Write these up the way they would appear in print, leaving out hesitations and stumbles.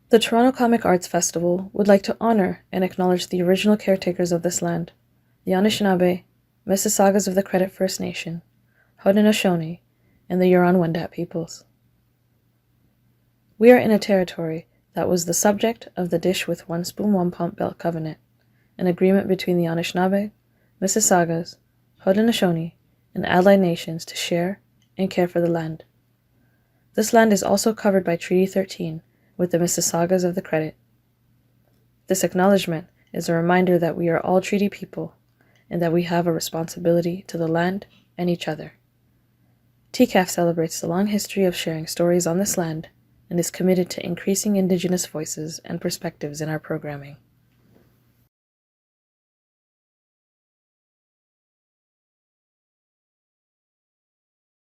The Toronto Comic Arts Festival would like to honor and acknowledge the original caretakers of this land, the Anishinaabe, Mississaugas of the Credit First Nation, Haudenosaunee, and the Huron-Wendat peoples. We are in a territory that was the subject of the Dish with One Spoon One Pump Belt Covenant, an agreement between the Anishinaabe, Mississaugas, Haudenosaunee, and allied nations to share and care for the land. This land is also covered by Treaty 13 with the Mississaugas of the Credit. This acknowledgement is a reminder that we are all treaty people and that we have a responsibility to the land and each other. TCAF celebrates the long history of sharing stories on this land and is committed to increasing Indigenous voices and perspectives in our programming.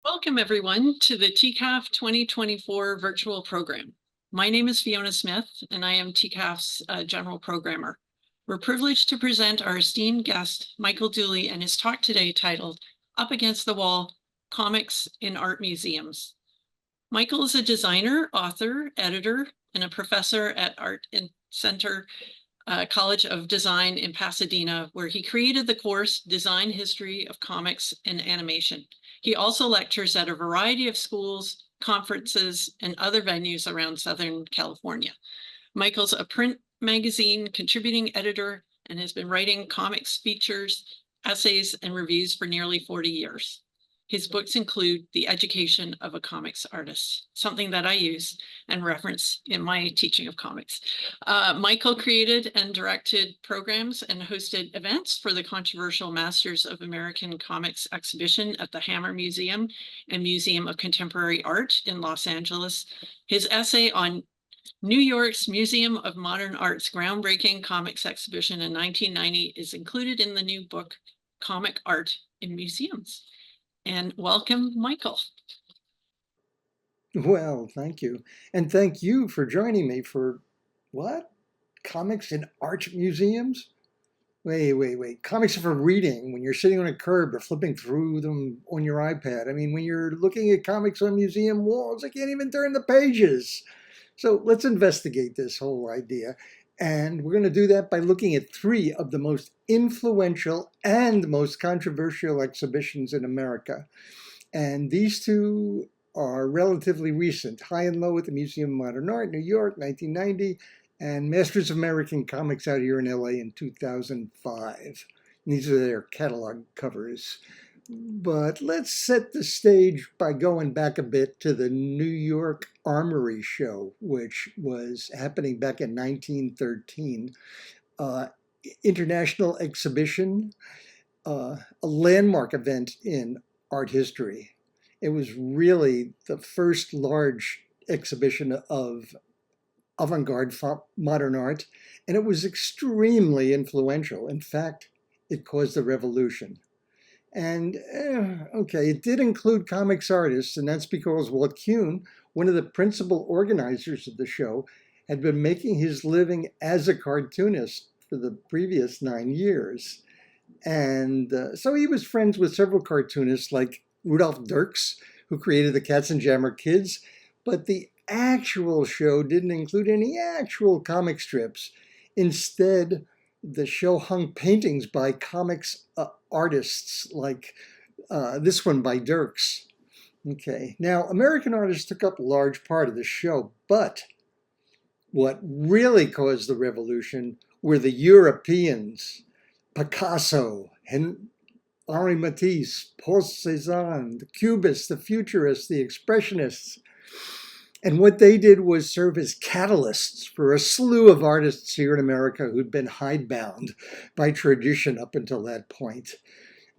Welcome, everyone, to the TCAF 2024 virtual program. My name is Fiona Smith, and I am TCAF's general programmer. We're privileged to present our esteemed guest, Michael Dooley, and his talk today titled Up Against the Wall, Comics in Art Museums. Michael is a designer, author, editor, and a professor at Art Center College of Design in Pasadena, where he created the course Design History of Comics and Animation. He also lectures at a variety of schools, conferences, and other venues around Southern California. Michael's a print magazine contributing editor and has been writing comics features, essays, and reviews for nearly 40 years. His books include The Education of a Comics Artist, something that I use and reference in my teaching of comics. Michael created and directed programs and hosted events for the controversial Masters of American Comics exhibition at the Hammer Museum and Museum of Contemporary Art in Los Angeles. His essay on New York's Museum of Modern Art's groundbreaking comics exhibition in 1990 is included in the new book, Comic Art in Museums. And welcome, Michael. Well, thank you. And thank you for joining me for what? Comics in art museums? Wait. Comics are for reading when you're sitting on a curb or flipping through them on your iPad. I mean, when you're looking at comics on museum walls, I can't even turn the pages. So let's investigate this whole idea. And we're going to do that by looking at three of the most influential and most controversial exhibitions in America. And these two are relatively recent. High and Low at the Museum of Modern Art, New York, 1990, and Masters of American Comics out here in LA in 2005. And these are their catalog covers. But let's set the stage by going back a bit to the New York Armory Show, which was happening back in 1913. International exhibition, a landmark event in art history. It was really the first large exhibition of avant-garde modern art, and it was extremely influential. In fact, it caused a revolution. And okay, it did include comics artists, and that's because Walt Kuhn, one of the principal organizers of the show, had been making his living as a cartoonist for the previous 9 years. And so he was friends with several cartoonists like Rudolf Dirks, who created the Katzenjammer Kids, but the actual show didn't include any actual comic strips. Instead, the show hung paintings by comics artists like this one by Dirks. Okay, now American artists took up a large part of the show, but what really caused the revolution were the Europeans. Picasso, Henri Matisse, Paul Cézanne, the Cubists, the Futurists, the Expressionists. And what they did was serve as catalysts for a slew of artists here in America who'd been hidebound by tradition up until that point.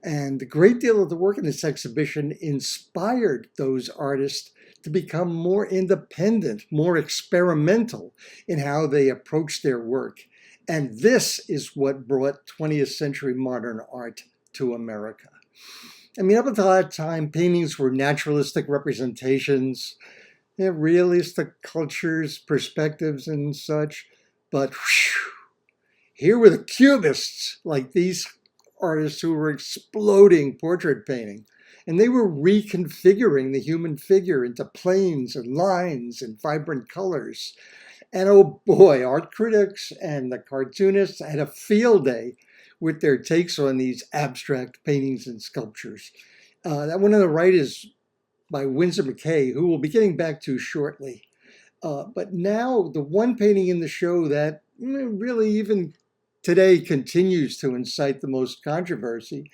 And a great deal of the work in this exhibition inspired those artists to become more independent, more experimental in how they approached their work. And this is what brought 20th century modern art to America. I mean, up until that time, paintings were naturalistic representations, realistic cultures, perspectives, and such. But whew, here were the Cubists, like these artists who were exploding portrait painting. And they were reconfiguring the human figure into planes and lines and vibrant colors. And oh boy, art critics and the cartoonists had a field day with their takes on these abstract paintings and sculptures. That one on the right is by Winsor McKay, who we'll be getting back to shortly. But now the one painting in the show that really even today continues to incite the most controversy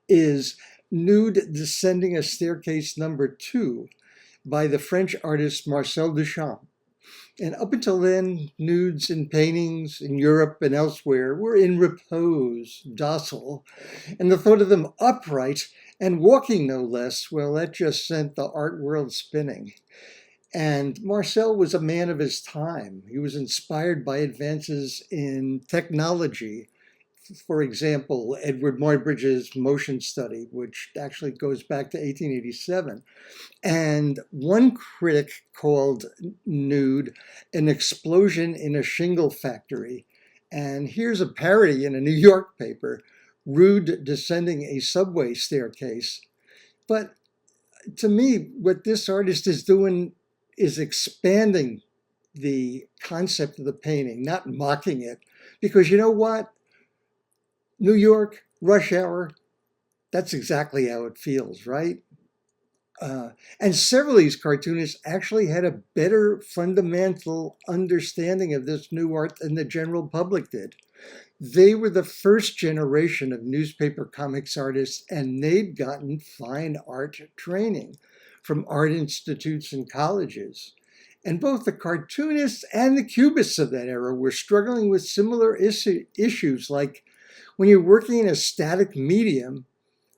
is Nude Descending a Staircase #2 by the French artist Marcel Duchamp. And up until then, nudes in paintings in Europe and elsewhere were in repose, docile, and the thought of them upright and walking no less, well, that just sent the art world spinning. And Marcel was a man of his time. He was inspired by advances in technology. For example, Edward Muybridge's motion study, which actually goes back to 1887. And one critic called Nude an explosion in a shingle factory. And here's a parody in a New York paper, Rude descending a subway staircase. But to me, what this artist is doing is expanding the concept of the painting, not mocking it. Because you know what? New York, rush hour, that's exactly how it feels, right? And several of these cartoonists actually had a better fundamental understanding of this new art than the general public did. They were the first generation of newspaper comics artists, and they'd gotten fine art training from art institutes and colleges. And both the cartoonists and the cubists of that era were struggling with similar issues, like when you're working in a static medium,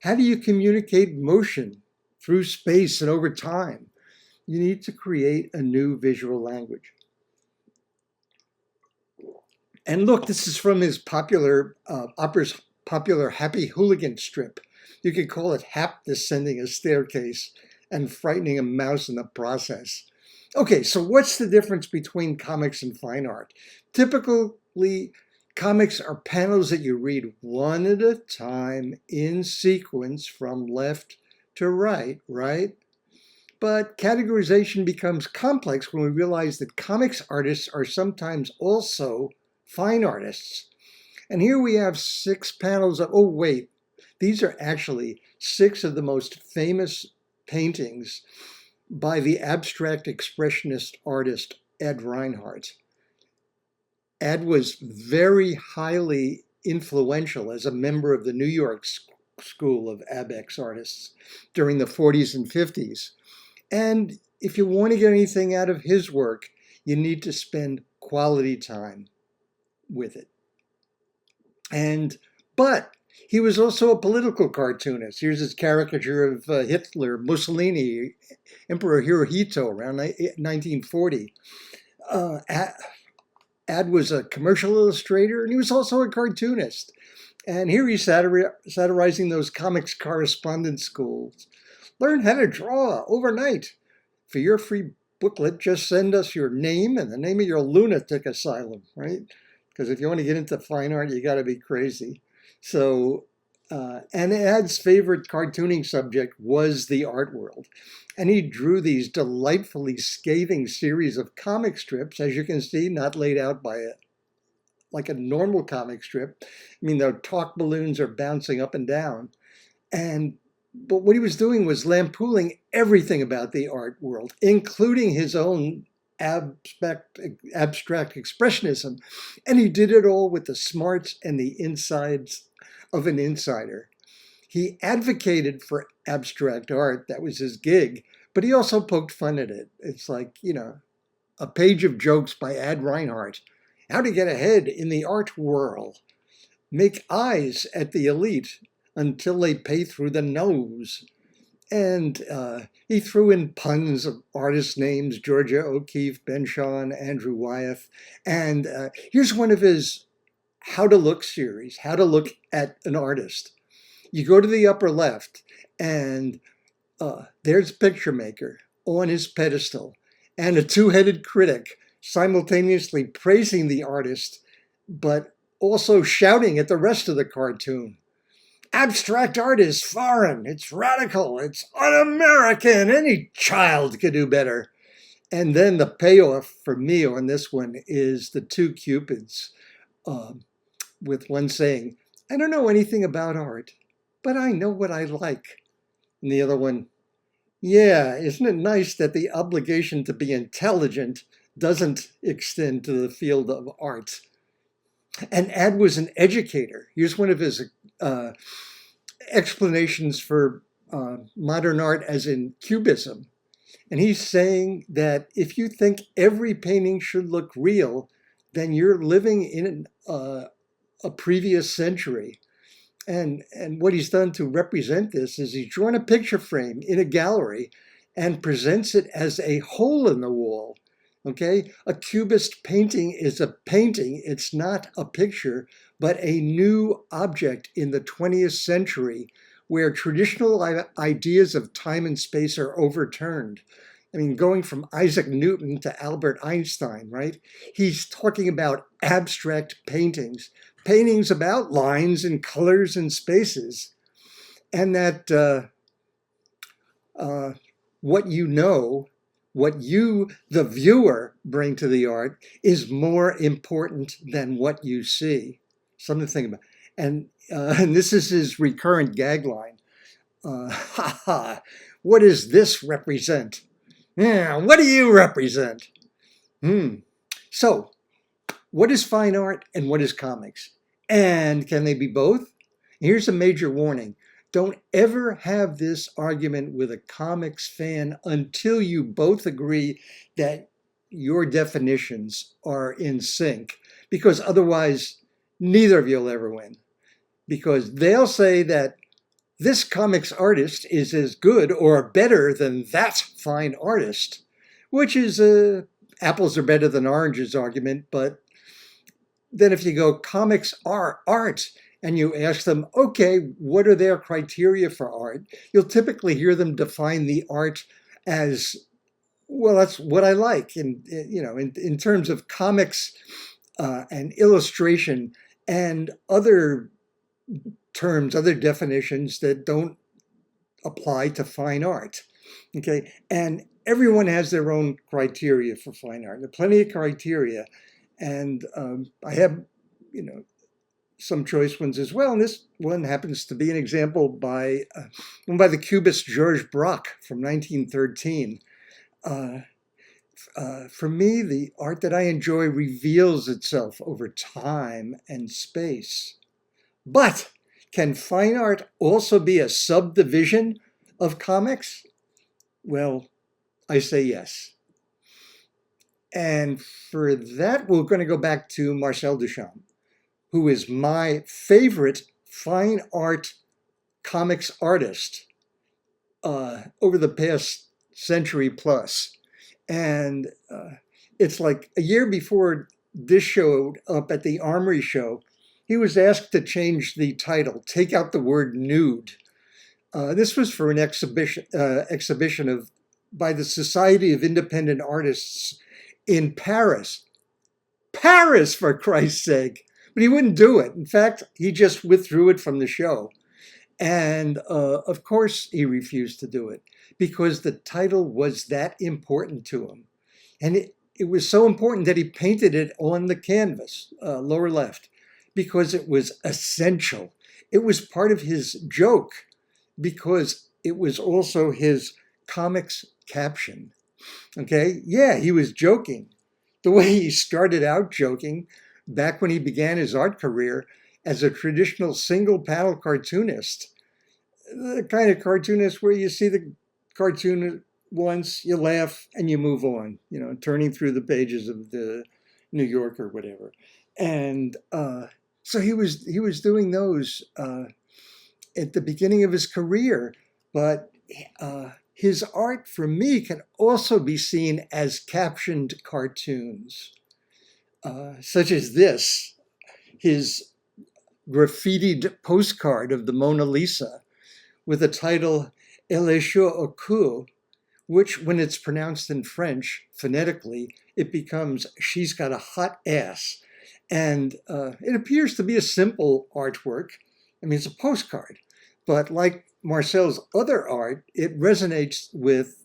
how do you communicate motion through space and over time? You need to create a new visual language. And look, this is from his opera's popular Happy Hooligan strip. You could call it Hap descending a staircase and frightening a mouse in the process. Okay, so what's the difference between comics and fine art? Typically, comics are panels that you read one at a time in sequence from left to right, right? But categorization becomes complex when we realize that comics artists are sometimes also fine artists. And here we have 6 panels of, oh wait, these are actually 6 of the most famous paintings by the abstract expressionist artist Ed Reinhardt. Ed was very highly influential as a member of the New York School of Abex artists during the 40s and 50s. And if you want to get anything out of his work, you need to spend quality time with it. But he was also a political cartoonist. Here's his caricature of Hitler, Mussolini, Emperor Hirohito around 1940. Ad was a commercial illustrator, and he was also a cartoonist. And here he's satirizing those comics correspondence schools. Learn how to draw overnight. For your free booklet, just send us your name and the name of your lunatic asylum, right? Because if you want to get into fine art, you got to be crazy. So, and Ad's favorite cartooning subject was the art world. And he drew these delightfully scathing series of comic strips, as you can see, not laid out by like a normal comic strip. I mean, the talk balloons are bouncing up and down. But what he was doing was lampooning everything about the art world, including his own abstract expressionism. And he did it all with the smarts and the insides of an insider. He advocated for abstract art. That was his gig. But he also poked fun at it. It's like, a page of jokes by Ed Reinhardt. How to get ahead in the art world. Make eyes at the elite until they pay through the nose. And he threw in puns of artist names, Georgia O'Keeffe, Ben Shahn, Andrew Wyeth. And here's one of his How to Look series, How to Look at an Artist. You go to the upper left, and there's Picture Maker on his pedestal, and a two-headed critic simultaneously praising the artist, but also shouting at the rest of the cartoon. Abstract art is foreign, it's radical, it's un-American, any child could do better. And then the payoff for me on this one is the two Cupids, with one saying, I don't know anything about art, but I know what I like. And the other one, yeah, isn't it nice that the obligation to be intelligent doesn't extend to the field of art? And Ad was an educator. Here's one of his explanations for modern art as in Cubism. And he's saying that if you think every painting should look real, then you're living in a previous century. And what he's done to represent this is he's drawn a picture frame in a gallery and presents it as a hole in the wall. Okay, a Cubist painting is a painting. It's not a picture, but a new object in the 20th century where traditional ideas of time and space are overturned. I mean, going from Isaac Newton to Albert Einstein, right? He's talking about abstract paintings, paintings about lines and colors and spaces, and that what you know, what you, the viewer, bring to the art is more important than what you see. Something to think about. And this is his recurrent gag line. Ha ha, what does this represent? Yeah, what do you represent? So, what is fine art and what is comics? And can they be both? Here's a major warning. Don't ever have this argument with a comics fan until you both agree that your definitions are in sync, because otherwise neither of you will ever win. Because they'll say that this comics artist is as good or better than that fine artist, which is apples are better than oranges argument. But then if you go comics are art and you ask them, okay, what are their criteria for art? You'll typically hear them define the art as, well, that's what I like. And, you know, in terms of comics and illustration and other terms, other definitions that don't apply to fine art. Okay, and everyone has their own criteria for fine art. There are plenty of criteria, and I have, you know, some choice ones as well. And this one happens to be an example by the Cubist Georges Braque from 1913. For me, the art that I enjoy reveals itself over time and space. But can fine art also be a subdivision of comics? Well, I say yes. And for that, we're going to go back to Marcel Duchamp, who is my favorite fine art comics artist over the past century plus. And it's like a year before this showed up at the Armory show, he was asked to change the title, take out the word nude. This was for an exhibition by the Society of Independent Artists in Paris. Paris, for Christ's sake. But he wouldn't do it. In fact, he just withdrew it from the show. And of course, he refused to do it because the title was that important to him. And it was so important that he painted it on the canvas, lower left, because it was essential. It was part of his joke because it was also his comics caption. Okay, yeah, he was joking. The way he started out joking back when he began his art career as a traditional single panel cartoonist. The kind of cartoonist where you see the cartoon once, you laugh, and you move on, you know, turning through the pages of the New Yorker or whatever. And so he was doing those at the beginning of his career, but his art, for me, can also be seen as captioned cartoons, such as this, his graffitied postcard of the Mona Lisa with the title Elle est chaud au cou, which, when it's pronounced in French phonetically, it becomes she's got a hot ass. And it appears to be a simple artwork. I mean, it's a postcard, but like Marcel's other art, it resonates with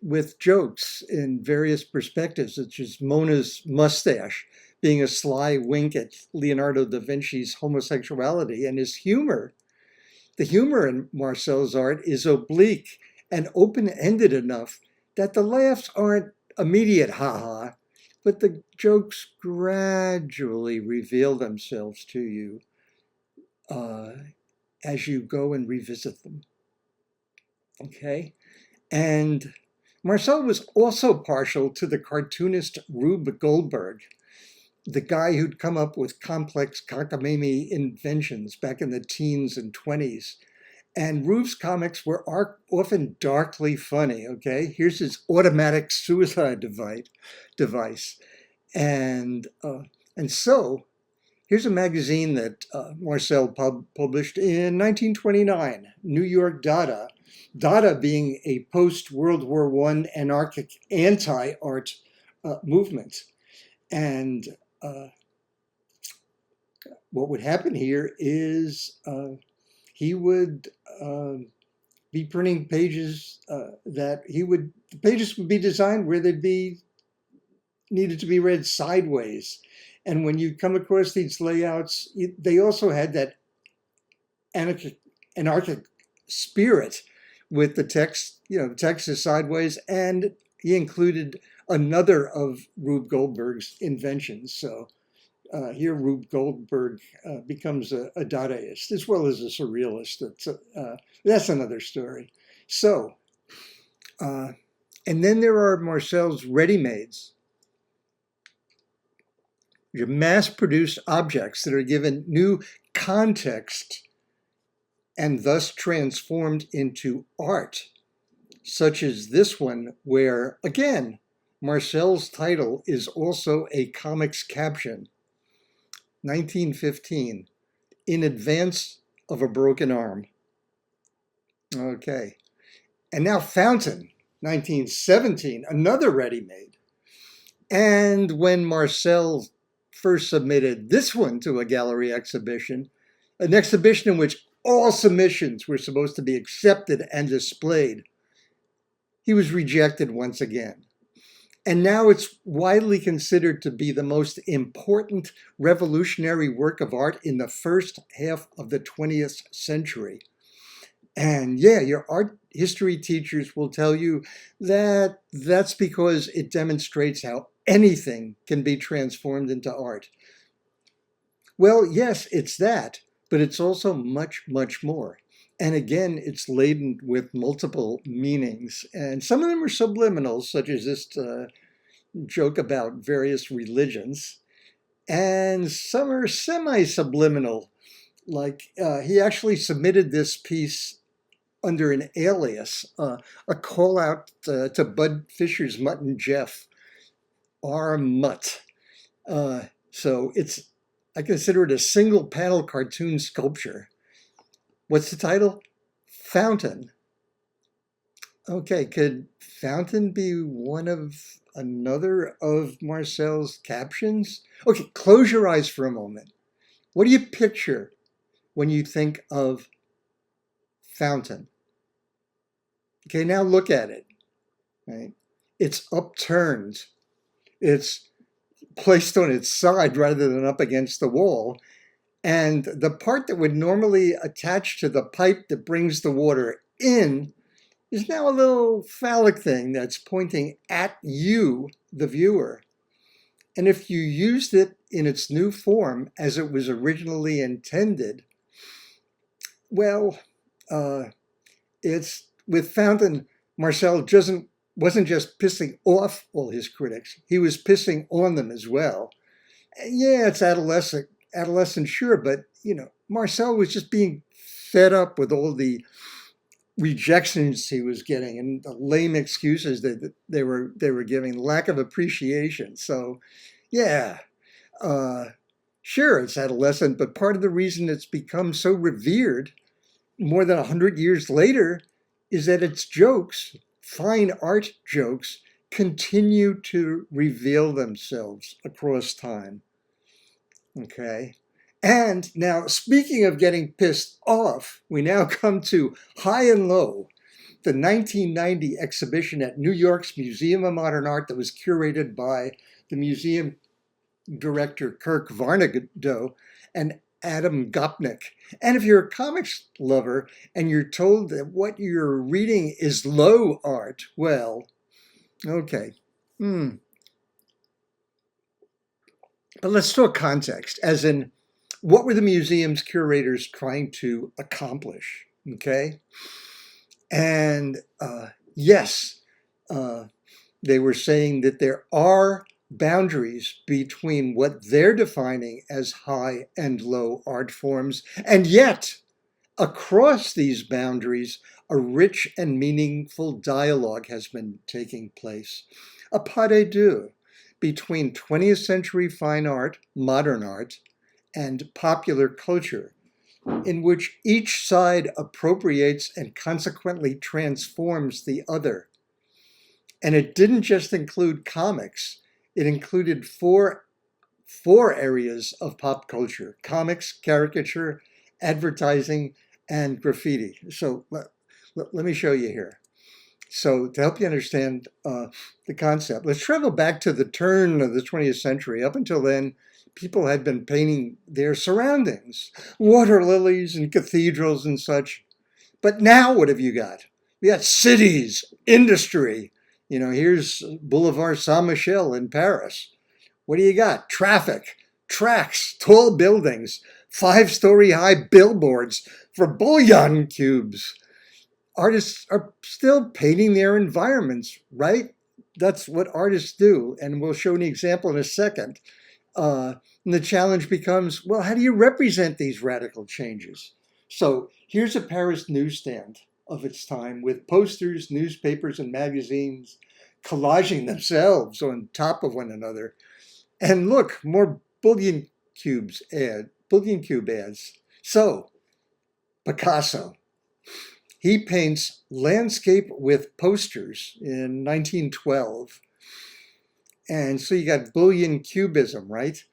with jokes in various perspectives, such as Mona's mustache being a sly wink at Leonardo da Vinci's homosexuality, and his humor. The humor in Marcel's art is oblique and open-ended enough that the laughs aren't immediate ha-ha, but the jokes gradually reveal themselves to you as you go and revisit them. Okay? And Marcel was also partial to the cartoonist Rube Goldberg, the guy who'd come up with complex cockamamie inventions back in the teens and 20s. And Rube's comics were often darkly funny, okay? Here's his automatic suicide device. And so here's a magazine that Marcel published in 1929, New York Dada. Dada being a post-World War I anarchic anti-art movement. And what would happen here is he would be printing pages the pages would be designed where they'd needed to be read sideways. And when you come across these layouts, they also had that anarchic spirit with the text, the text is sideways, and he included another of Rube Goldberg's inventions. So here Rube Goldberg becomes a Dadaist as well as a surrealist. That's another story. So, and then there are Marcel's ready-mades. Your mass-produced objects that are given new context and thus transformed into art, such as this one where, again, Marcel's title is also a comics caption. 1915, In Advance of a Broken Arm. Okay. And now Fountain, 1917, another ready-made. And when Marcel first submitted this one to a gallery exhibition, an exhibition in which all submissions were supposed to be accepted and displayed, he was rejected once again. And now it's widely considered to be the most important revolutionary work of art in the first half of the 20th century. And yeah, your art history teachers will tell you that that's because it demonstrates how anything can be transformed into art. Well, yes, it's that, but it's also much, much more. And again, it's laden with multiple meanings. And some of them are subliminals, such as this joke about various religions. And some are semi-subliminal, like he actually submitted this piece under an alias, a call out to Bud Fisher's Mutt and Jeff, R. Mutt. So I consider it a single panel cartoon sculpture. What's the title? Fountain. Okay, could Fountain be another of Marcel's captions? Okay, close your eyes for a moment. What do you picture when you think of Fountain? Okay, now look at it. Right? It's upturned. It's placed on its side rather than up against the wall. And the part that would normally attach to the pipe that brings the water in is now a little phallic thing that's pointing at you, the viewer. And if you used it in its new form as it was originally intended, well, it's with Fountain, Marcel wasn't just pissing off all his critics, he was pissing on them as well. Yeah, it's adolescent, sure, but Marcel was just being fed up with all the rejections he was getting and the lame excuses that they were giving, lack of appreciation. So, yeah, sure, it's adolescent, but part of the reason it's become so revered more than 100 years later is that its jokes, fine art jokes, continue to reveal themselves across time. Okay. And now, speaking of getting pissed off, we now come to High and Low, the 1990 exhibition at New York's Museum of Modern Art that was curated by the museum director Kirk Varnado and Adam Gopnik. And if you're a comics lover and you're told that what you're reading is low art, well, okay. But let's talk context, as in, what were the museum's curators trying to accomplish? Okay. And yes, they were saying that there are boundaries between what they're defining as high and low art forms, and yet across these boundaries, a rich and meaningful dialogue has been taking place. A pas de deux between 20th century fine art, modern art, and popular culture, in which each side appropriates and consequently transforms the other. And it didn't just include comics, it included four areas of pop culture: comics, caricature, advertising, and graffiti. So let me show you here. So to help you understand the concept, let's travel back to the turn of the 20th century. Up until then, people had been painting their surroundings, water lilies and cathedrals and such. But now what have you got? We got cities, industry. You know, here's Boulevard Saint-Michel in Paris. What do you got? Traffic, tracks, tall buildings, 5-story high billboards for bullion cubes. Artists are still painting their environments, right? That's what artists do. And we'll show an example in a second. And the challenge becomes, well, how do you represent these radical changes? So here's a Paris newsstand of its time with posters, newspapers, and magazines collaging themselves on top of one another. And look, more bullion cube ads. So, Picasso, he paints landscape with posters in 1912. And so you got bullion cubism, right?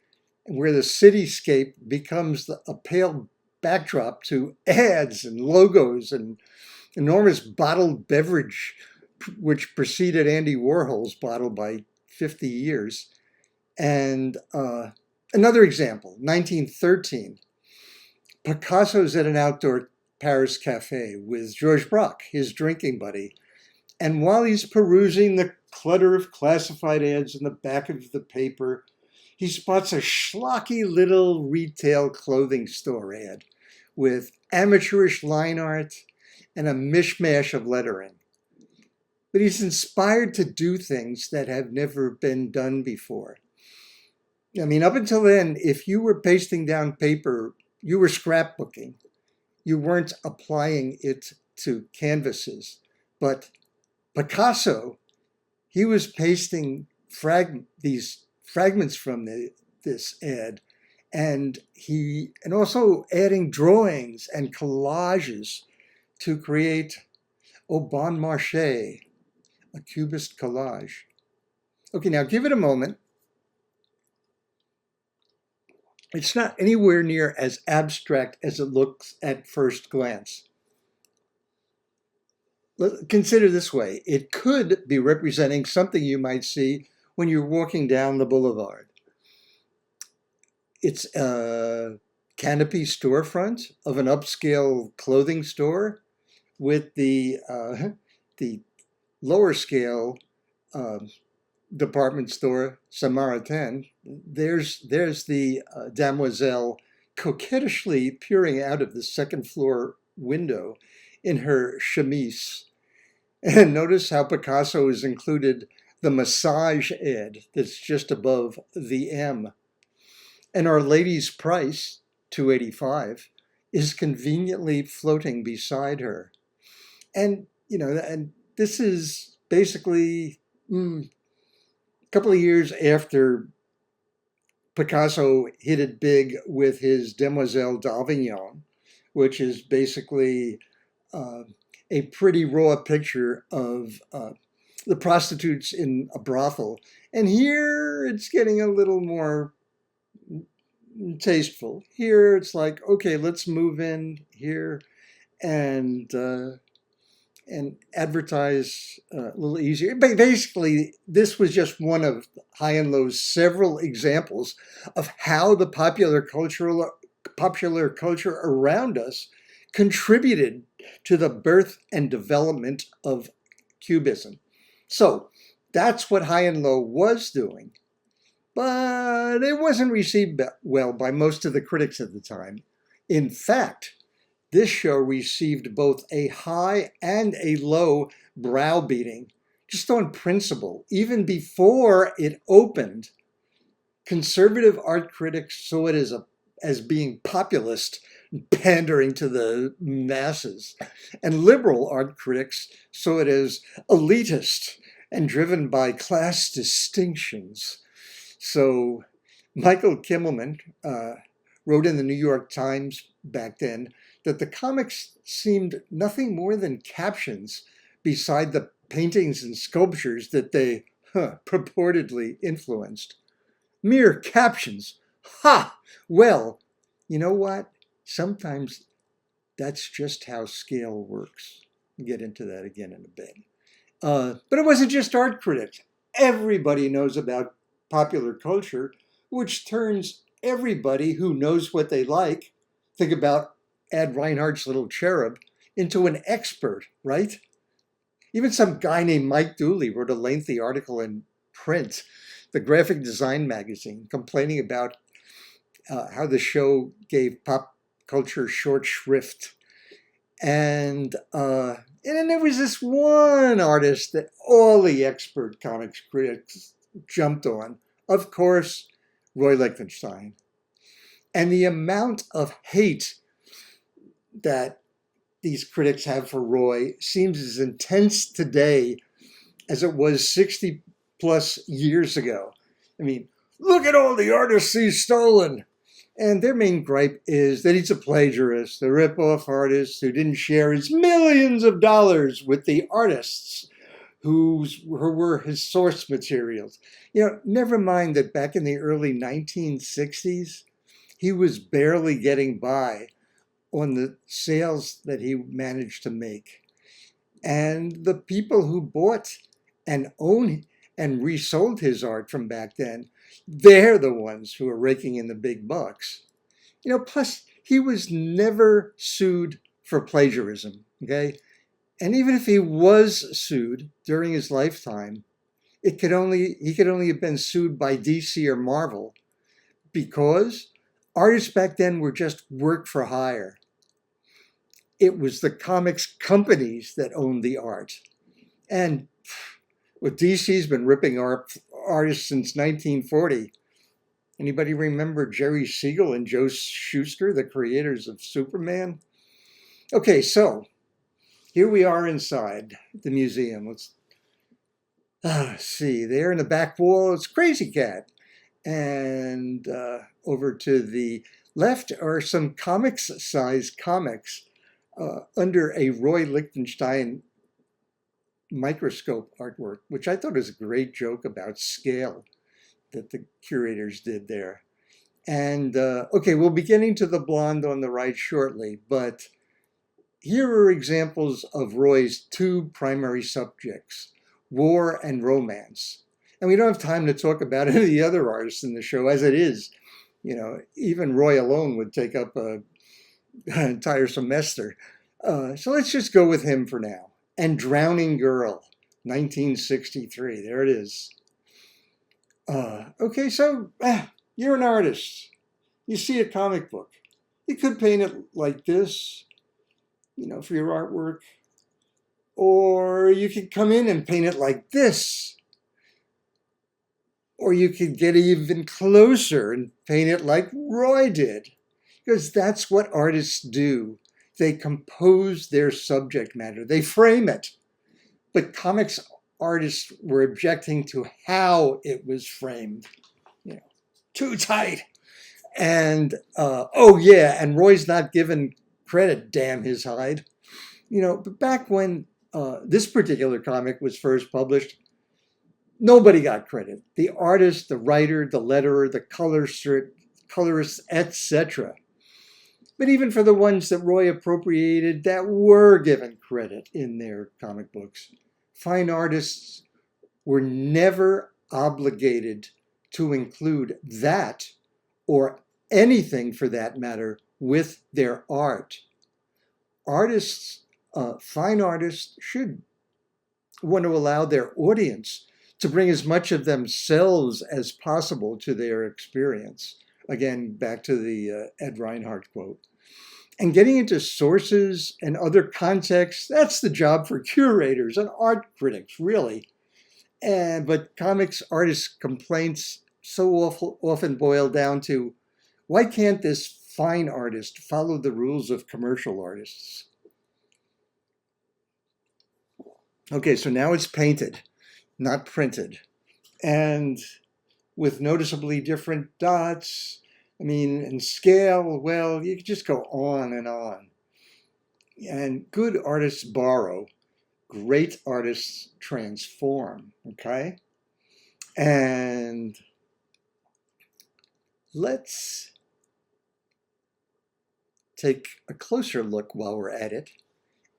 Where the cityscape becomes a pale backdrop to ads and logos and enormous bottled beverage, which preceded Andy Warhol's bottle by 50 years. And another example, 1913, Picasso's at an outdoor Paris cafe with Georges Braque, his drinking buddy. And while he's perusing the clutter of classified ads in the back of the paper, he spots a schlocky little retail clothing store ad with amateurish line art and a mishmash of lettering. But he's inspired to do things that have never been done before. I mean, up until then, if you were pasting down paper, you were scrapbooking. You weren't applying it to canvases. But Picasso, he was pasting these fragments from this ad, and also adding drawings and collages to create Au Bon Marché, a cubist collage. Okay, now give it a moment. It's not anywhere near as abstract as it looks at first glance. Consider this way. It could be representing something you might see when you're walking down the boulevard. It's a canopy storefront of an upscale clothing store with the lower scale department store, Samaritan. There's the damoiselle coquettishly peering out of the second floor window in her chemise. And notice how Picasso has included the massage ad that's just above the M. And Our Lady's price, $2.85, is conveniently floating beside her. And, and this is basically a couple of years after Picasso hit it big with his Demoiselle d'Avignon, which is basically a pretty raw picture of the prostitutes in a brothel. And here it's getting a little more tasteful. Here it's like, okay, let's move in here and and advertise a little easier. But basically, this was just one of High and Low's several examples of how the popular culture around us contributed to the birth and development of Cubism. So that's what High and Low was doing. But it wasn't received well by most of the critics at the time. In fact, this show received both a high and a low browbeating, just on principle. Even before it opened, conservative art critics saw it as being populist, pandering to the masses. And liberal art critics saw it as elitist and driven by class distinctions. So Michael Kimmelman wrote in the New York Times back then that the comics seemed nothing more than captions beside the paintings and sculptures that they purportedly influenced. Mere captions. Ha! Well, you know what? Sometimes that's just how scale works. We'll get into that again in a bit. But it wasn't just art critics. Everybody knows about popular culture, which turns everybody who knows what they like, think about Ed Reinhardt's Little Cherub, into an expert, right? Even some guy named Mike Dooley wrote a lengthy article in Print, the graphic design magazine, complaining about how the show gave pop culture short shrift. And then there was this one artist that all the expert comics critics jumped on. Of course, Roy Lichtenstein. And the amount of hate that these critics have for Roy seems as intense today as it was 60 plus years ago. I mean, look at all the artists he's stolen. And their main gripe is that he's a plagiarist, a rip-off artist who didn't share his millions of dollars with the artists who were his source materials. You know, never mind that back in the early 1960s, he was barely getting by on the sales that he managed to make. And the people who bought and owned and resold his art from back then, they're the ones who are raking in the big bucks. You know, plus he was never sued for plagiarism, okay? And even if he was sued during his lifetime, he could only have been sued by DC or Marvel because artists back then were just work for hire. It was the comics companies that owned the art. And well, DC's been ripping artists since 1940. Anybody remember Jerry Siegel and Joe Shuster, the creators of Superman? Okay, so here we are inside the museum. Let's see, there in the back wall, it's Crazy Cat. And over to the left are some comics-sized comics under a Roy Lichtenstein microscope artwork, which I thought was a great joke about scale that the curators did there. And okay, we'll be getting to the blonde on the right shortly, but here are examples of Roy's two primary subjects, war and romance. And we don't have time to talk about any of the other artists in the show as it is. You know, even Roy alone would take up an entire semester. So let's just go with him for now. And Drowning Girl, 1963. There it is. Okay, so you're an artist. You see a comic book. You could paint it like this, you know, for your artwork. Or you could come in and paint it like this. Or you could get even closer and paint it like Roy did. Because that's what artists do. They compose their subject matter. They frame it. But comics artists were objecting to how it was framed. You know, too tight. And, oh yeah, and Roy's not given credit, damn his hide. You know, but back when this particular comic was first published, nobody got credit. The artist, the writer, the letterer, the colorist, etc. But even for the ones that Roy appropriated that were given credit in their comic books, fine artists were never obligated to include that or anything for that matter with their art. Artists, fine artists should want to allow their audience to bring as much of themselves as possible to their experience. Again, back to the Ed Reinhardt quote. And getting into sources and other contexts, that's the job for curators and art critics, really. But comics artists' complaints so often boil down to, why can't this fine artist follow the rules of commercial artists? Okay, so now it's painted, not printed. And with noticeably different dots, and scale, well, you could just go on and on. And good artists borrow, great artists transform, okay? And let's take a closer look while we're at it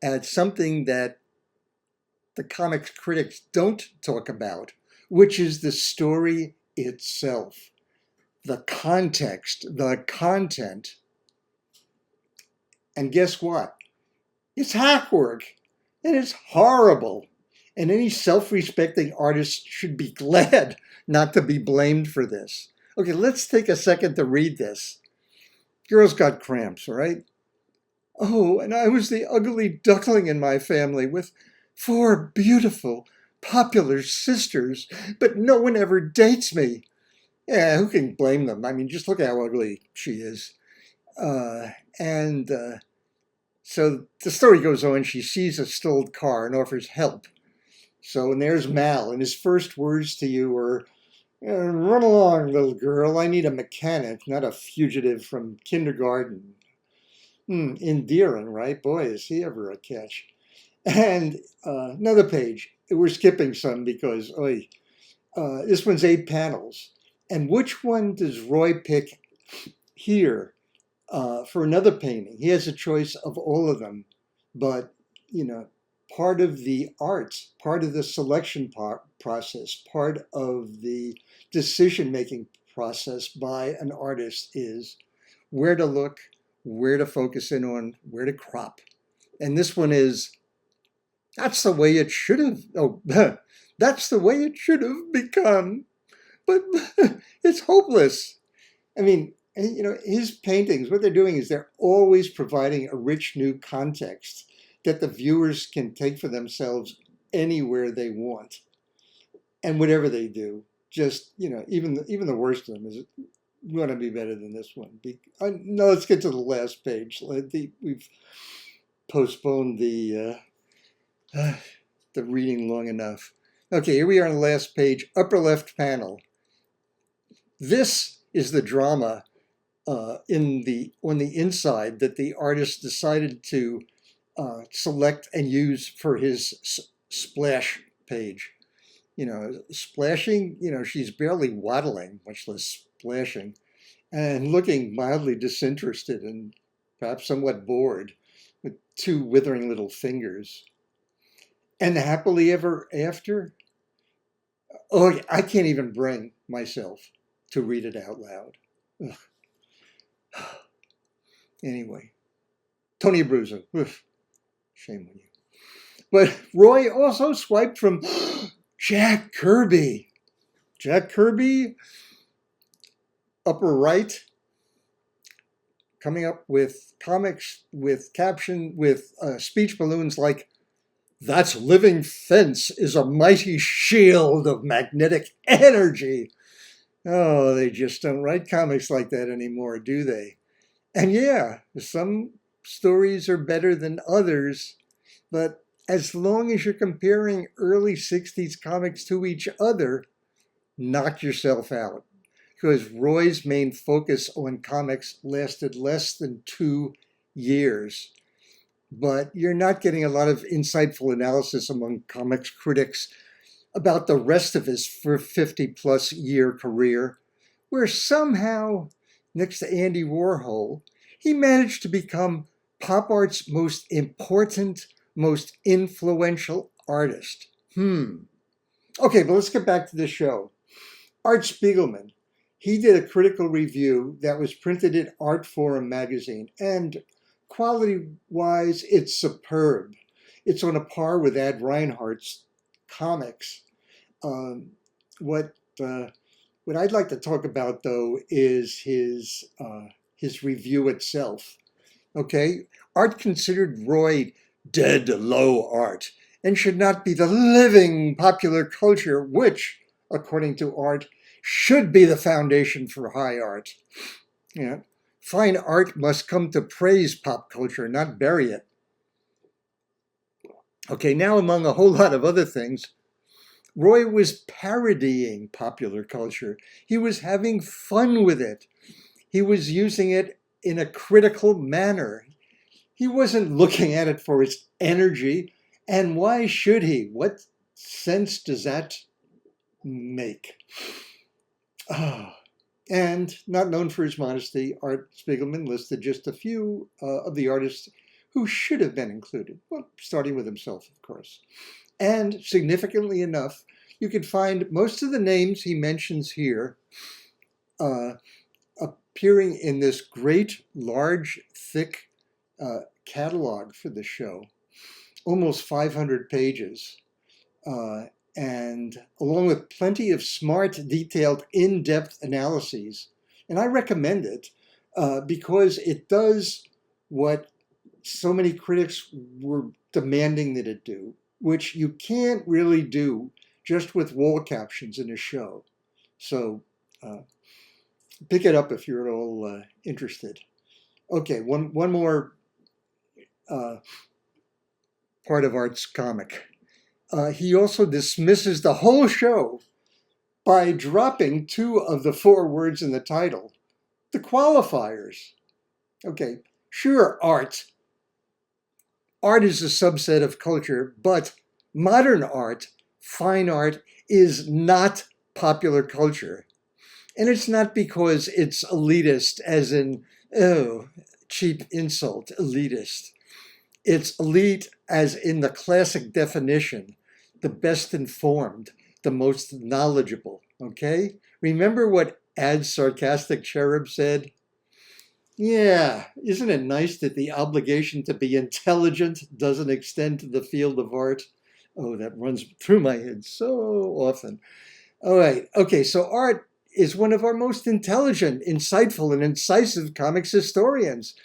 at something that the comics critics don't talk about, which is the story itself, the context, the content. And guess what? It's hack work, and it's horrible. And any self-respecting artist should be glad not to be blamed for this. Okay, let's take a second to read this. Girl's got cramps, all right? Oh, and I was the ugly duckling in my family with 4 beautiful, popular sisters, but no one ever dates me. Yeah, who can blame them? Just look at how ugly she is. So the story goes on. She sees a stalled car and offers help. And there's Mal, and his first words to you are, run along, little girl. I need a mechanic, not a fugitive from kindergarten. Endearing, right? Boy, is he ever a catch. And another page. We're skipping some because this one's 8 panels. And which one does Roy pick here for another painting? He has a choice of all of them. But, part of the art, part of the selection process, part of the decision-making process by an artist is where to look, where to focus in on, where to crop. And this one is, that's the way it should have, that's the way it should have become. But it's hopeless. His paintings, what they're doing is they're always providing a rich new context that the viewers can take for themselves anywhere they want. And whatever they do, just, even the worst of them is going to be better than this one. No, let's get to the last page. We've postponed the reading long enough. Okay, here we are on the last page, upper left panel. This is the drama on the inside that the artist decided to select and use for his splash page. Splashing, she's barely waddling, much less splashing, and looking mildly disinterested and perhaps somewhat bored with 2 withering little fingers. And happily ever after? Oh, I can't even bring myself to read it out loud. Ugh. Anyway, Tony Abruzzo, shame on you. But Roy also swiped from Jack Kirby. Jack Kirby, upper right, coming up with comics with speech balloons like, "That living fence is a mighty shield of magnetic energy." Oh, they just don't write comics like that anymore, do they? And yeah, some stories are better than others, but as long as you're comparing early 60s comics to each other, knock yourself out. Because Roy's main focus on comics lasted less than 2 years. But you're not getting a lot of insightful analysis among comics critics about the rest of his 50-plus year career, where somehow, next to Andy Warhol, he managed to become pop art's most important, most influential artist. Okay, but let's get back to the show. Art Spiegelman, he did a critical review that was printed in Art Forum magazine, and quality-wise, it's superb. It's on a par with Ad Reinhardt's comics. What I'd like to talk about, though, is his review itself. Okay, Art considered Roy dead low art and should not be the living popular culture, which, according to Art, should be the foundation for high art. Yeah. Fine art must come to praise pop culture, not bury it. Okay, now among a whole lot of other things, Roy was parodying popular culture. He was having fun with it. He was using it in a critical manner. He wasn't looking at it for its energy. And why should he? What sense does that make? And not known for his modesty, Art Spiegelman listed just a few of the artists who should have been included, well, starting with himself, of course. And significantly enough, you can find most of the names he mentions here appearing in this great, large, thick catalog for the show, almost 500 pages. And along with plenty of smart, detailed, in-depth analyses. And I recommend it because it does what so many critics were demanding that it do, which you can't really do just with wall captions in a show. So pick it up if you're at all interested. Okay, one more part of Art's comic. He also dismisses the whole show by dropping 2 of the 4 words in the title, the qualifiers. Okay, sure, art. Art is a subset of culture, but modern art, fine art, is not popular culture. And it's not because it's elitist, as in, oh, cheap insult, elitist. It's elite as in the classic definition, the best informed, the most knowledgeable, okay? Remember what Ad's sarcastic cherub said? Yeah, isn't it nice that the obligation to be intelligent doesn't extend to the field of art? Oh, that runs through my head so often. All right, okay, so Art is one of our most intelligent, insightful, and incisive comics historians,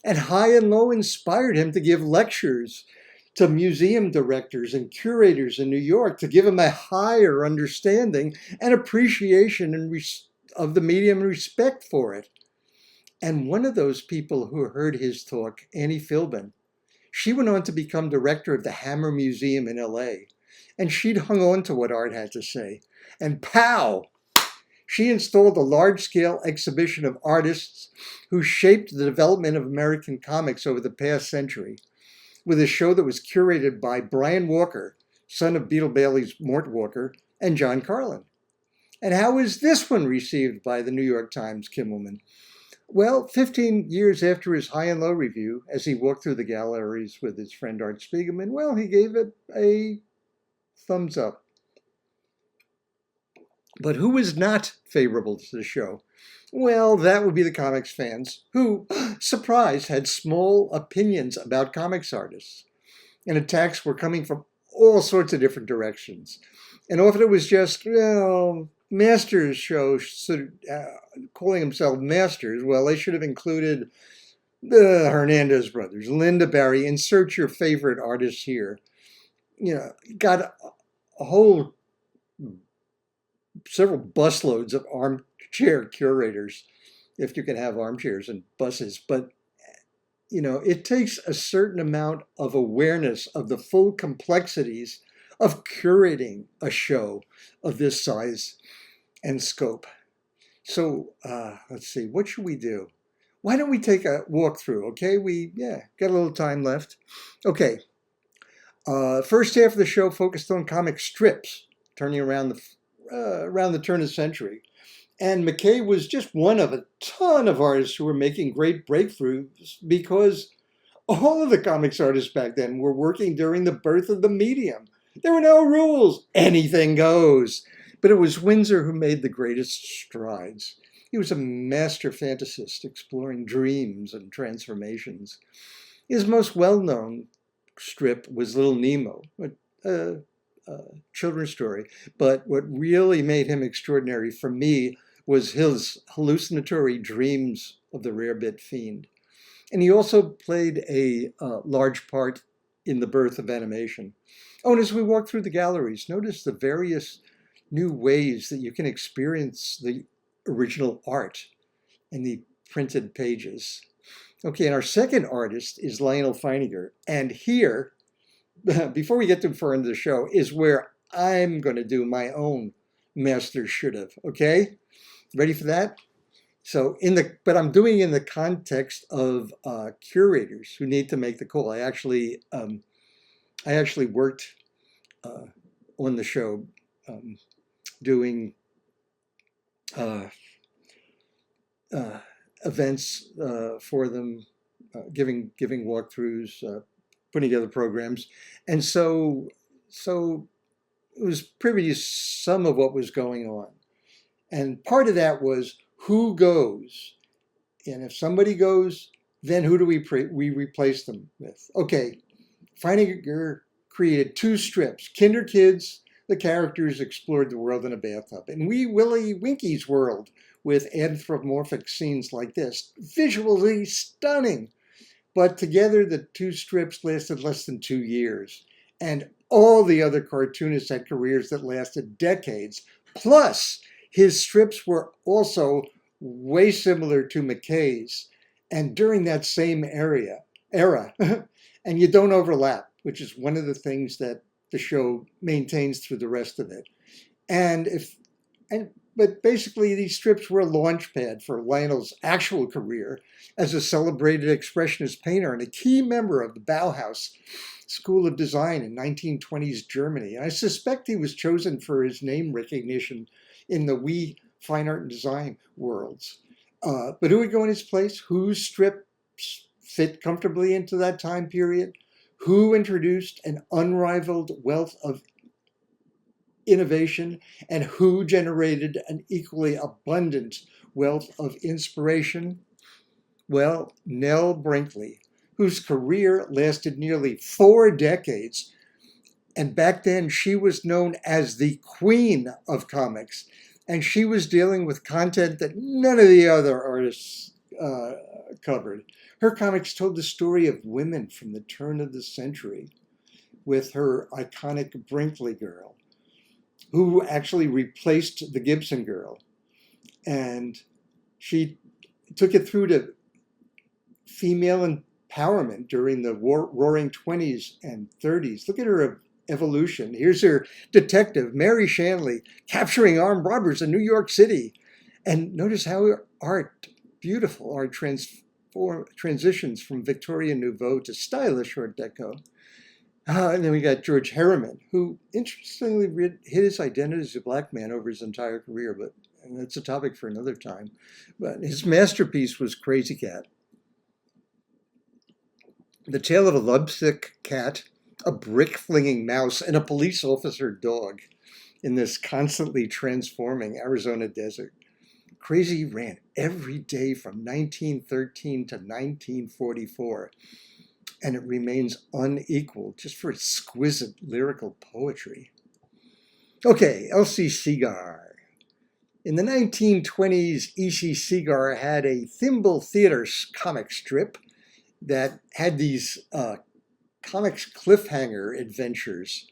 and high and low inspired him to give lectures to museum directors and curators in New York to give him a higher understanding and appreciation of the medium and respect for it. And one of those people who heard his talk, Annie Philbin, she went on to become director of the Hammer Museum in LA. And she'd hung on to what Art had to say. And pow! She installed a large-scale exhibition of artists who shaped the development of American comics over the past century, with a show that was curated by Brian Walker, son of Beetle Bailey's Mort Walker, and John Carlin. And how was this one received by the New York Times, Kimmelman? Well, 15 years after his high and low review, as he walked through the galleries with his friend Art Spiegelman, well, he gave it a thumbs up. But who was not favorable to the show? Well, that would be the comics fans who, surprised, had small opinions about comics artists. And attacks were coming from all sorts of different directions. And often it was just, Masters show, calling themselves Masters. Well, they should have included the Hernandez brothers, Linda Barry, insert your favorite artists here. Got a whole several busloads of armchair curators, if you can have armchairs and buses. But, it takes a certain amount of awareness of the full complexities of curating a show of this size and scope. So let's see, what should we do? Why don't we take a walk through, okay? We got a little time left. Okay, first half of the show focused on comic strips, turning around the turn of the century. And McKay was just one of a ton of artists who were making great breakthroughs because all of the comics artists back then were working during the birth of the medium. There were no rules. Anything goes. But it was Winsor who made the greatest strides. He was a master fantasist exploring dreams and transformations. His most well-known strip was Little Nemo, a children's story. But what really made him extraordinary for me was his hallucinatory dreams of the rarebit fiend. And he also played a large part in the birth of animation. Oh, and as we walk through the galleries, notice the various new ways that you can experience the original art in the printed pages. Okay, and our second artist is Lionel Feininger. And here, before we get too far into the show, is where I'm going to do my own master should have. Okay, ready for that? So but I'm doing in the context of curators who need to make the call. I actually worked on the show doing events for them, giving walkthroughs, putting together programs, and so it was privy to some of what was going on, and part of that was who goes, and if somebody goes, then who do we replace them with? Okay, Feininger created 2 strips. Kinder Kids, the characters explored the world in a bathtub. And Wee Willie Winky's world with anthropomorphic scenes like this. Visually stunning. But together, the 2 strips lasted less than 2 years. And all the other cartoonists had careers that lasted decades. Plus, his strips were also way similar to McKay's. And during that same era, and you don't overlap, which is one of the things that the show maintains through the rest of it. But basically these strips were a launch pad for Lionel's actual career as a celebrated expressionist painter and a key member of the Bauhaus School of Design in 1920s Germany. And I suspect he was chosen for his name recognition in the wee fine art and design worlds. But who would go in his place? Whose strips fit comfortably into that time period? Who introduced an unrivaled wealth of innovation, and who generated an equally abundant wealth of inspiration? Well, Nell Brinkley, whose career lasted nearly 4 decades. And back then she was known as the queen of comics. And she was dealing with content that none of the other artists covered. Her comics told the story of women from the turn of the century with her iconic Brinkley girl, who actually replaced the Gibson girl. And she took it through to female empowerment during the roaring 20s and 30s. Look at her evolution. Here's her detective, Mary Shanley, capturing armed robbers in New York City. And notice how her art, beautiful art, transitions from Victorian Nouveau to stylish Art Deco. And then we got George Harriman, who interestingly hid his identity as a black man over his entire career, but that's a topic for another time. But his masterpiece was Crazy Cat. The tale of a lovesick cat, a brick-flinging mouse, and a police officer dog in this constantly transforming Arizona desert. Crazy ran every day from 1913 to 1944. And it remains unequaled just for exquisite lyrical poetry. Okay, Elsie Segar. In the 1920s, E.C. Segar had a Thimble Theater comic strip that had these comics cliffhanger adventures.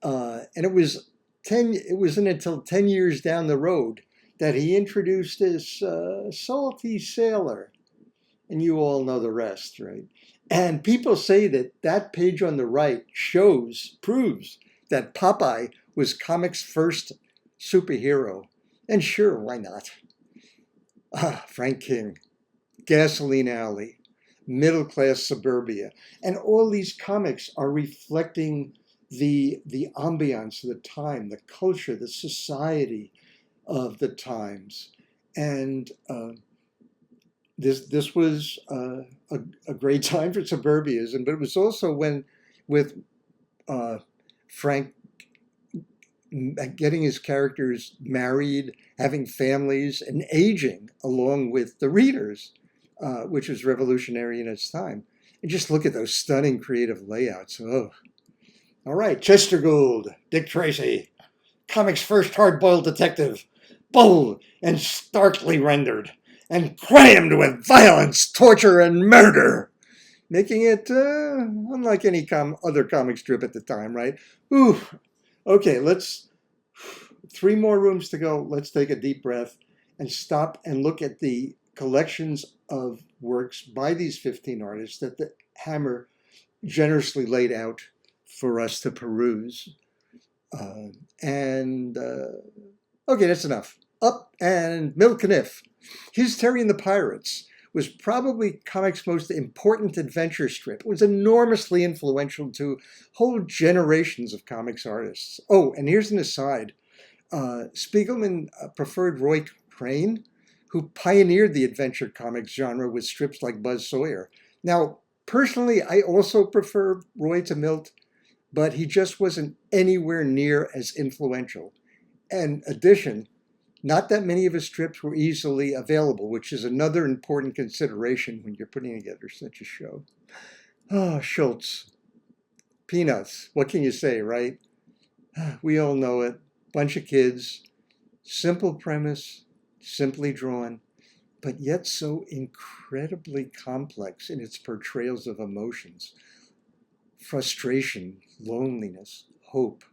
And it wasn't until 10 years down the road that he introduced this salty sailor. And you all know the rest, right? And people say that that page on the right proves that Popeye was comics' first superhero. And sure, why not? Frank King, Gasoline Alley, Middle Class Suburbia. And all these comics are reflecting the ambiance of the time, the culture, the society, of the times. And this was a great time for suburbiaism, but it was also when, with Frank getting his characters married, having families, and aging along with the readers, which was revolutionary in its time. And just look at those stunning creative layouts. Oh, all right, Chester Gould, Dick Tracy, comics' first hard-boiled detective, bold and starkly rendered, and crammed with violence, torture, and murder, making it unlike any other comic strip at the time, right? Ooh, okay, let's, 3 more rooms to go. Let's take a deep breath and stop and look at the collections of works by these 15 artists that the Hammer generously laid out for us to peruse. Okay, that's enough. Up and Mill Caniff. His Terry and the Pirates was probably comics' most important adventure strip. It was enormously influential to whole generations of comics artists. Oh, and here's an aside. Spiegelman preferred Roy Crane, who pioneered the adventure comics genre with strips like Buzz Sawyer. Now, personally, I also prefer Roy to Milt, but he just wasn't anywhere near as influential. In addition, not that many of his strips were easily available, which is another important consideration when you're putting together such a show. Oh, Schultz. Peanuts. What can you say, right? We all know it. Bunch of kids. Simple premise, simply drawn, but yet so incredibly complex in its portrayals of emotions. Frustration, loneliness, hope.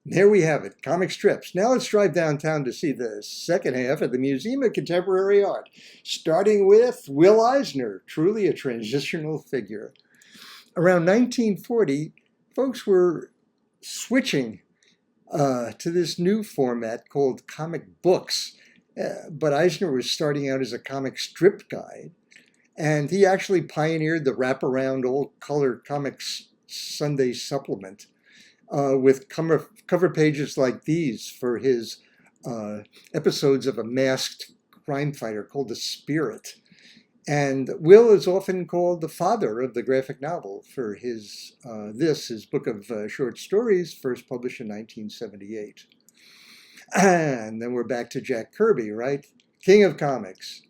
There we have it, comic strips. Now let's drive downtown to see the second half of the Museum of Contemporary Art, starting with Will Eisner, truly a transitional figure. Around 1940, folks were switching to this new format called comic books, but Eisner was starting out as a comic strip guide, and he actually pioneered the wraparound all-color comics Sunday supplement with cover pages like these for his episodes of a masked crime fighter called The Spirit. And Will is often called the father of the graphic novel for his book of short stories, first published in 1978. And then we're back to Jack Kirby, right? King of comics.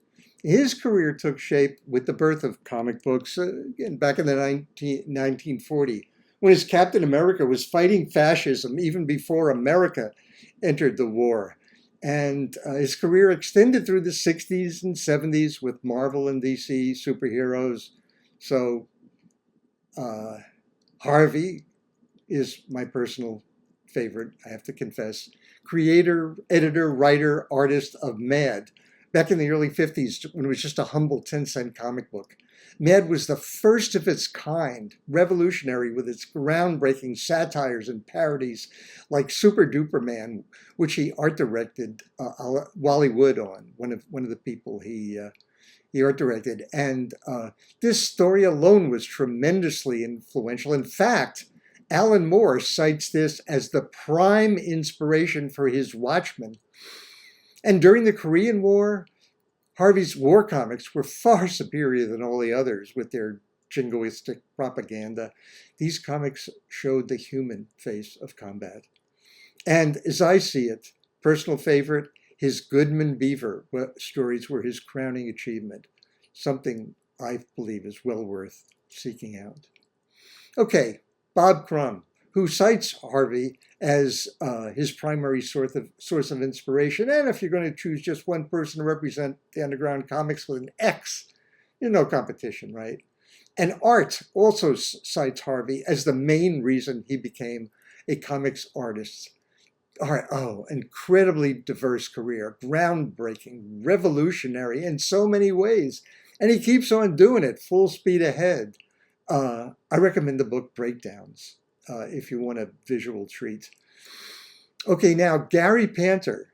His career took shape with the birth of comic books back in the 1940, when his Captain America was fighting fascism even before America entered the war. And his career extended through the 60s and 70s with Marvel and DC superheroes. So Harvey is my personal favorite, I have to confess. Creator, editor, writer, artist of Mad. Back in the early 50s, when it was just a humble 10-cent comic book. Mad was the first of its kind, revolutionary with its groundbreaking satires and parodies like Super Duper Man, which he art directed Wally Wood on, one of the people he art directed. And this story alone was tremendously influential. In fact, Alan Moore cites this as the prime inspiration for his Watchmen. And during the Korean War, Harvey's war comics were far superior than all the others with their jingoistic propaganda. These comics showed the human face of combat. And as I see it, personal favorite, his Goodman Beaver stories were his crowning achievement, something I believe is well worth seeking out. Okay, Bob Crumb, who cites Harvey as his primary source of inspiration. And if you're going to choose just one person to represent the underground comics with an X, there's no competition, right? And Art also cites Harvey as the main reason he became a comics artist. All right, incredibly diverse career, groundbreaking, revolutionary in so many ways. And he keeps on doing it, full speed ahead. I recommend the book Breakdowns if you want a visual treat. Okay, now Gary Panter.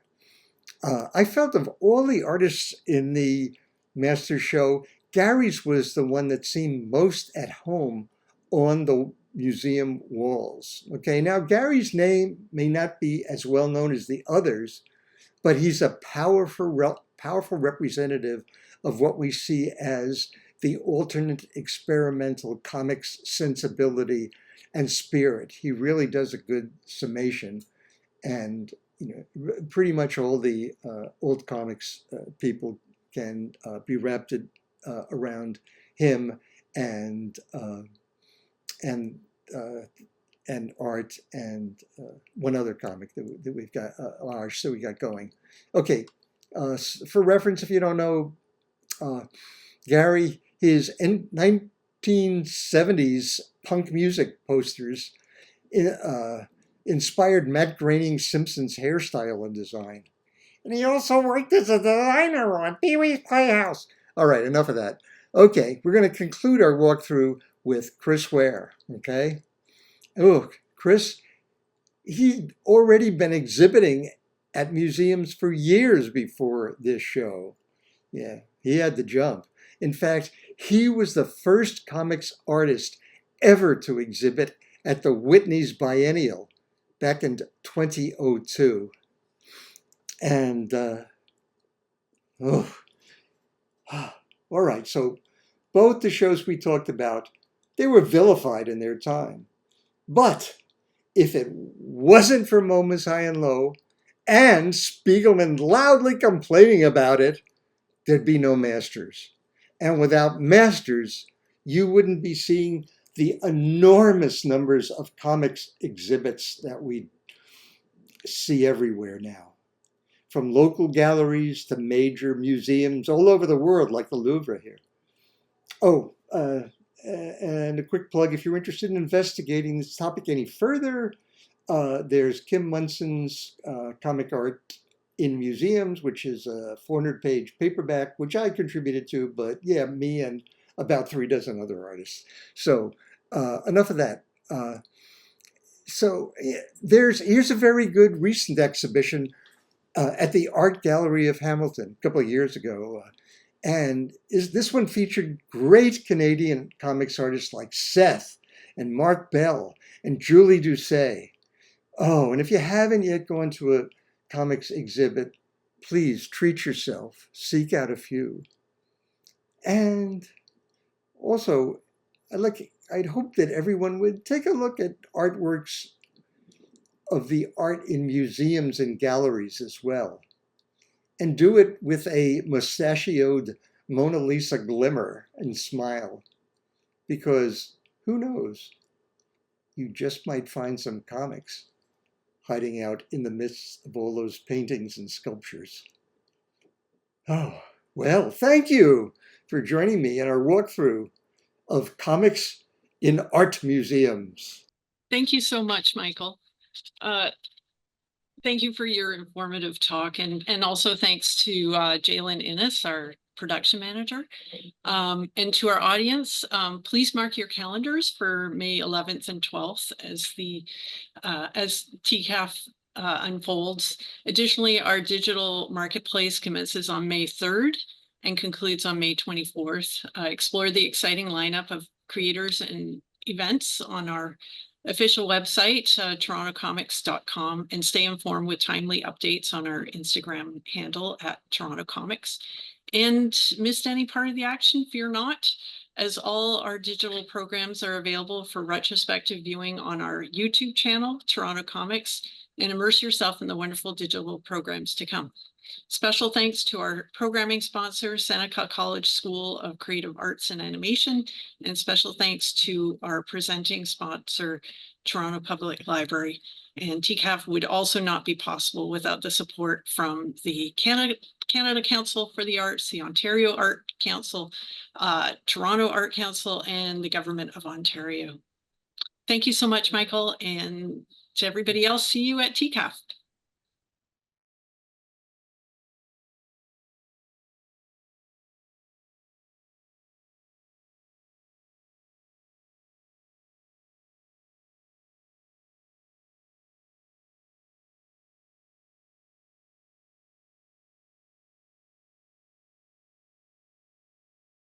I felt of all the artists in the Master Show, Gary's was the one that seemed most at home on the museum walls. Okay, now Gary's name may not be as well known as the others, but he's a powerful representative of what we see as the alternate experimental comics sensibility and spirit. He really does a good summation, and pretty much all the old comics people can be wrapped around him and art and one other comic that we've got, so we got going. Okay, for reference, if you don't know, Gary, his 1970s punk music posters inspired Matt Groening's Simpsons hairstyle and design. And he also worked as a designer on Pee-wee's Playhouse. All right, enough of that. Okay, we're going to conclude our walkthrough with Chris Ware, okay? Oh, Chris, he'd already been exhibiting at museums for years before this show. Yeah, he had the jump. In fact, he was the first comics artist ever to exhibit at the Whitney's Biennial back in 2002. And, all right, so both the shows we talked about, they were vilified in their time. But if it wasn't for Moments High and Low and Spiegelman loudly complaining about it, there'd be no Masters. And without Masters, you wouldn't be seeing the enormous numbers of comics exhibits that we see everywhere now, from local galleries to major museums all over the world, like the Louvre here. Oh, and a quick plug, if you're interested in investigating this topic any further, there's Kim Munson's Comic Art in Museums, which is a 400-page paperback, which I contributed to, but yeah, me and about 3 dozen other artists. So enough of that. So here's a very good recent exhibition at the Art Gallery of Hamilton a couple of years ago. And this one featured great Canadian comics artists like Seth and Mark Bell and Julie Doucet. Oh, and if you haven't yet gone to a comics exhibit, please treat yourself, seek out a few. And also, I'd hope that everyone would take a look at artworks of the art in museums and galleries as well. And do it with a mustachioed Mona Lisa glimmer and smile, because who knows, you just might find some comics hiding out in the midst of all those paintings and sculptures. Oh, well, thank you for joining me in our walkthrough of comics in art museums. Thank you so much, Michael. Thank you for your informative talk, and also thanks to Jalen Innes, our production manager. And to our audience, please mark your calendars for May 11th and 12th as TCAF unfolds. Additionally, our digital marketplace commences on May 3rd and concludes on May 24th. Explore the exciting lineup of creators and events on our official website, TorontoComics.com, and stay informed with timely updates on our Instagram handle at TorontoComics. And missed any part of the action? Fear not, as all our digital programs are available for retrospective viewing on our YouTube channel, Toronto Comics, and immerse yourself in the wonderful digital programs to come. Special thanks to our programming sponsor, Seneca College School of Creative Arts and Animation, and special thanks to our presenting sponsor, Toronto Public Library. And TCAF would also not be possible without the support from the Canada Council for the Arts, the Ontario Art Council, Toronto Art Council, and the Government of Ontario. Thank you so much, Michael, and to everybody else, see you at TCAF.